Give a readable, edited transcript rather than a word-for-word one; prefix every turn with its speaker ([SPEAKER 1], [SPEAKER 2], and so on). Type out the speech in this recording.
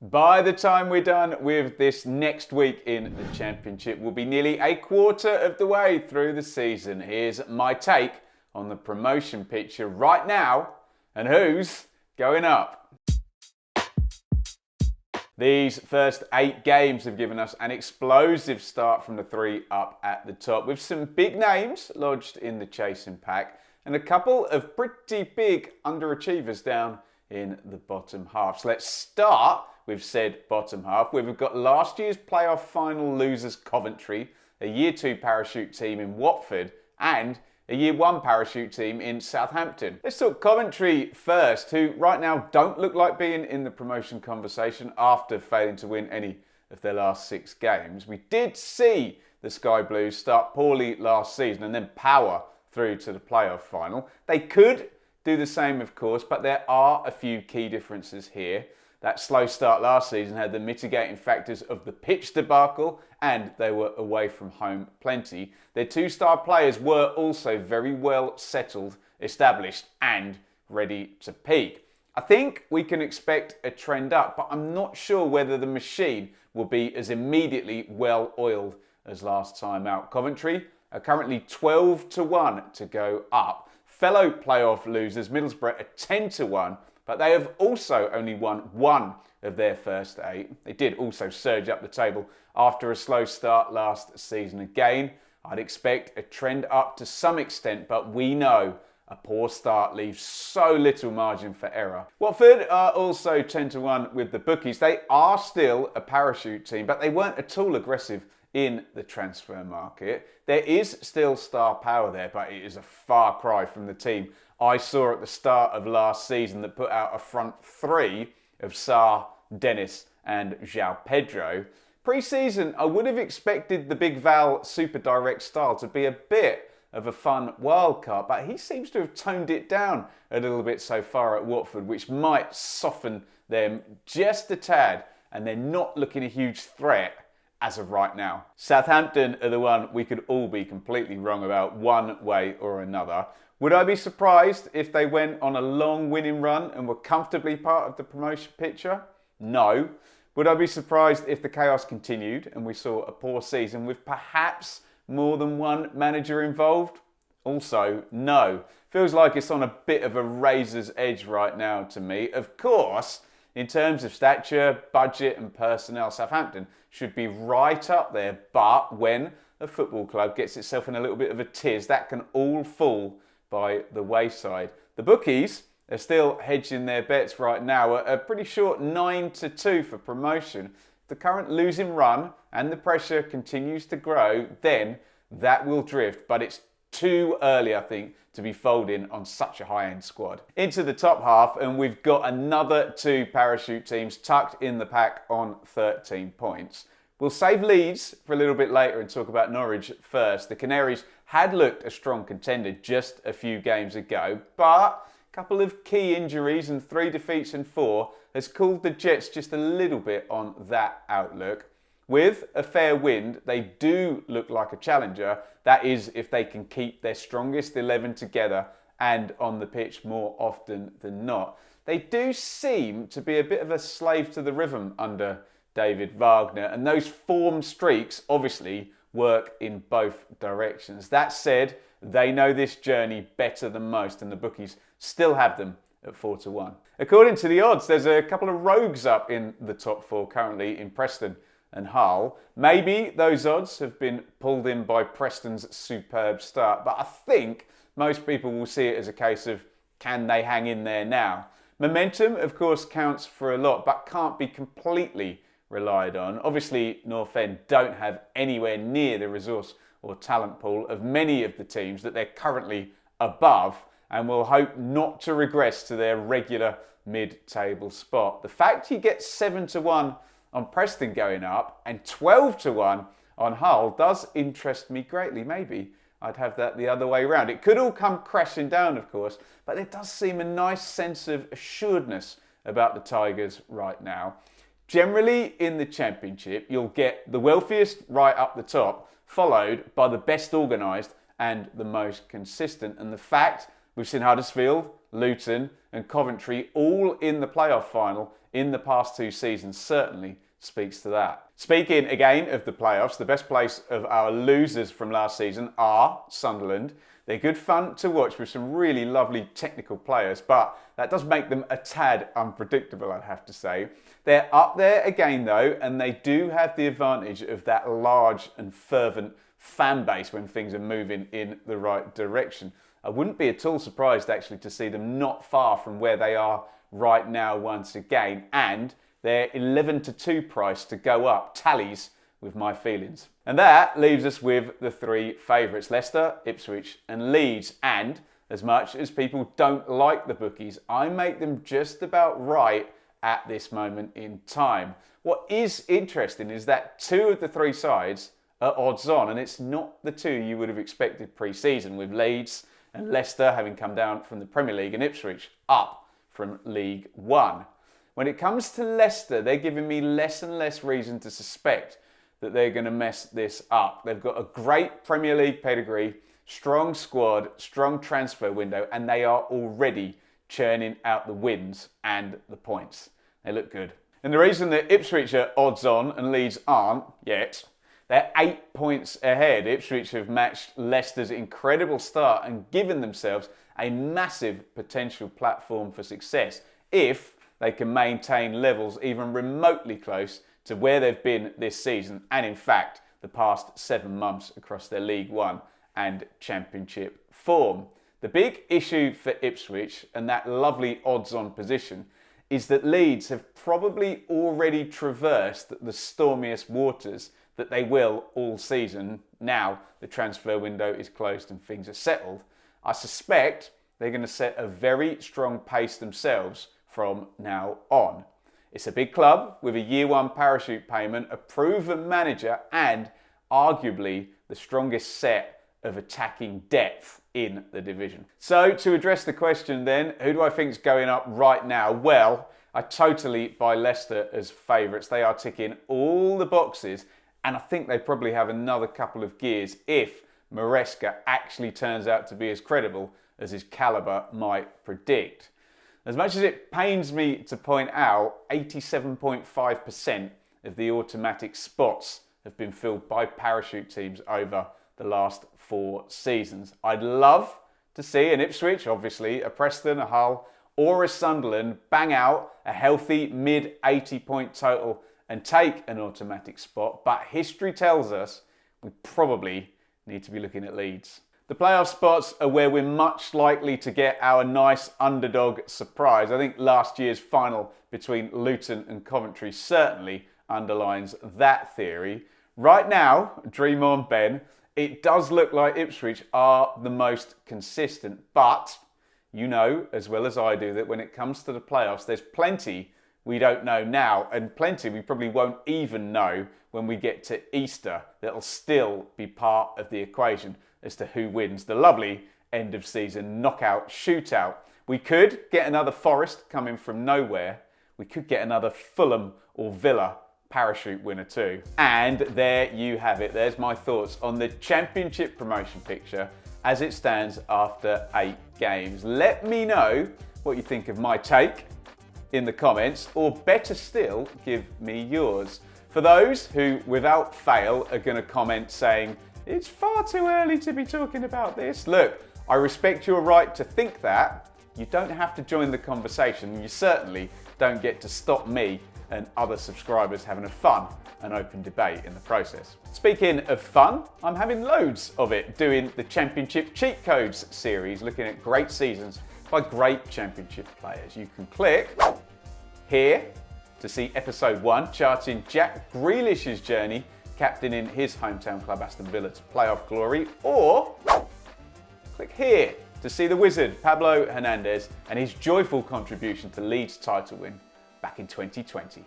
[SPEAKER 1] By the time we're done with this next week in the Championship, we'll be nearly a quarter of the way through the season. Here's my take on the promotion picture right now and who's going up. These first 8 games have given us an explosive start from the 3 up at the top, with some big names lodged in the chasing pack and a couple of pretty big underachievers down in the bottom half. So let's start with said bottom half, where we've got last year's playoff final losers Coventry, a Year 2 parachute team in Watford, and a Year 1 parachute team in Southampton. Let's talk Coventry first, who right now don't look like being in the promotion conversation after failing to win any of their last 6 games. We did see the Sky Blues start poorly last season and then power through to the playoff final. They could do the same, of course, but there are a few key differences here. That slow start last season had the mitigating factors of the pitch debacle, and they were away from home plenty. Their 2-star players were also very well settled, established, and ready to peak. I think we can expect a trend up, but I'm not sure whether the machine will be as immediately well oiled as last time out. Coventry are currently 12-1 to go up. Fellow playoff losers Middlesbrough are 10-1, but they have also only won 1 of their first 8. They did also surge up the table after a slow start last season. Again, I'd expect a trend up to some extent, but we know a poor start leaves so little margin for error. Watford are also 10-1 with the bookies. They are still a parachute team, but they weren't at all aggressive in the transfer market. There is still star power there, but it is a far cry from the team I saw at the start of last season that put out a front 3 of Sarr, Dennis and João Pedro. Pre-season, I would have expected the Big Val super direct style to be a bit of a fun wildcard, but he seems to have toned it down a little bit so far at Watford, which might soften them just a tad, and they're not looking a huge threat as of right now. Southampton are the one we could all be completely wrong about one way or another. Would I be surprised if they went on a long winning run and were comfortably part of the promotion picture? No. Would I be surprised if the chaos continued and we saw a poor season with perhaps more than one manager involved? Also, no. Feels like it's on a bit of a razor's edge right now to me. Of course, in terms of stature, budget and personnel, Southampton should be right up there, but when a football club gets itself in a little bit of a tiz, that can all fall by the wayside. The bookies are still hedging their bets right now at a pretty short 9-2 for promotion. If the current losing run and the pressure continues to grow, then that will drift, but it's too early, I think, to be folding on such a high-end squad. Into the top half, and we've got another 2 parachute teams tucked in the pack on 13 points. We'll save Leeds for a little bit later and talk about Norwich first. The Canaries had looked a strong contender just a few games ago, but a couple of key injuries and 3 defeats in 4 has cooled the Jets just a little bit on that outlook. With a fair wind, they do look like a challenger. That is, if they can keep their strongest 11 together and on the pitch more often than not. They do seem to be a bit of a slave to the rhythm under David Wagner, and those form streaks obviously work in both directions. That said, they know this journey better than most, and the bookies still have them at 4-1. According to the odds, there's a couple of rogues up in the top 4 currently in Preston and Hull. Maybe those odds have been pulled in by Preston's superb start, but I think most people will see it as a case of, can they hang in there now? Momentum, of course, counts for a lot, but can't be completely relied on. Obviously, North End don't have anywhere near the resource or talent pool of many of the teams that they're currently above, and will hope not to regress to their regular mid-table spot. The fact you get 7-1 on Preston going up and 12-1 on Hull does interest me greatly. Maybe I'd have that the other way around. It could all come crashing down, of course, but there does seem a nice sense of assuredness about the Tigers right now. Generally, in the Championship, you'll get the wealthiest right up the top, followed by the best organised and the most consistent. And the fact we've seen Huddersfield Luton and Coventry all in the playoff final in the past 2 seasons certainly speaks to that. Speaking again of the playoffs, the best place of our losers from last season are Sunderland. They're good fun to watch with some really lovely technical players, but that does make them a tad unpredictable, I'd have to say. They're up there again though, and they do have the advantage of that large and fervent fan base when things are moving in the right direction. I wouldn't be at all surprised actually to see them not far from where they are right now once again, and their 11-2 price to go up tallies with my feelings. And that leaves us with the 3 favourites, Leicester, Ipswich and Leeds. And as much as people don't like the bookies, I make them just about right at this moment in time. What is interesting is that 2 of the 3 sides are odds on, and it's not the 2 you would have expected pre-season, with Leeds and Leicester having come down from the Premier League and Ipswich up from League One. When it comes to Leicester, they're giving me less and less reason to suspect that they're going to mess this up. They've got a great Premier League pedigree, strong squad, strong transfer window, and they are already churning out the wins and the points. They look good. And the reason that Ipswich are odds on and Leeds aren't yet, they're 8 points ahead. Ipswich have matched Leicester's incredible start and given themselves a massive potential platform for success if they can maintain levels even remotely close to where they've been this season and in fact the past 7 months across their League One and Championship form. The big issue for Ipswich and that lovely odds-on position is that Leeds have probably already traversed the stormiest waters that they will all season. Now the transfer window is closed and things are settled. I suspect they're going to set a very strong pace themselves from now on. It's a big club with a year 1 parachute payment, a proven manager and arguably the strongest set of attacking depth in the division. So to address the question then, who do I think is going up right now? Well, I totally buy Leicester as favourites. They are ticking all the boxes and I think they probably have another couple of gears if Maresca actually turns out to be as credible as his calibre might predict. As much as it pains me to point out, 87.5% of the automatic spots have been filled by parachute teams over the last 4 seasons. I'd love to see an Ipswich, obviously, a Preston, a Hull, or a Sunderland bang out a healthy mid-80 point total and take an automatic spot, but history tells us we probably need to be looking at Leeds. The playoff spots are where we're much likely to get our nice underdog surprise. I think last year's final between Luton and Coventry certainly underlines that theory. Right now, dream on Ben, it does look like Ipswich are the most consistent, but you know as well as I do that when it comes to the playoffs, there's plenty we don't know now and plenty we probably won't even know when we get to Easter that'll still be part of the equation as to who wins the lovely end of season knockout shootout. We could get another Forest coming from nowhere. We could get another Fulham or Villa parachute winner too. And there you have it. There's my thoughts on the Championship promotion picture as it stands after 8 games. Let me know what you think of my take in the comments, or better still, give me yours. For those who, without fail, are going to comment saying, it's far too early to be talking about this. Look, I respect your right to think that. You don't have to join the conversation. You certainly don't get to stop me and other subscribers having a fun and open debate in the process. Speaking of fun, I'm having loads of it doing the Championship Cheat Codes series, looking at great seasons by great Championship players. You can click here to see episode 1, charting Jack Grealish's journey captaining his hometown club Aston Villa to playoff glory, or click here to see the wizard Pablo Hernandez and his joyful contribution to Leeds' title win back in 2020.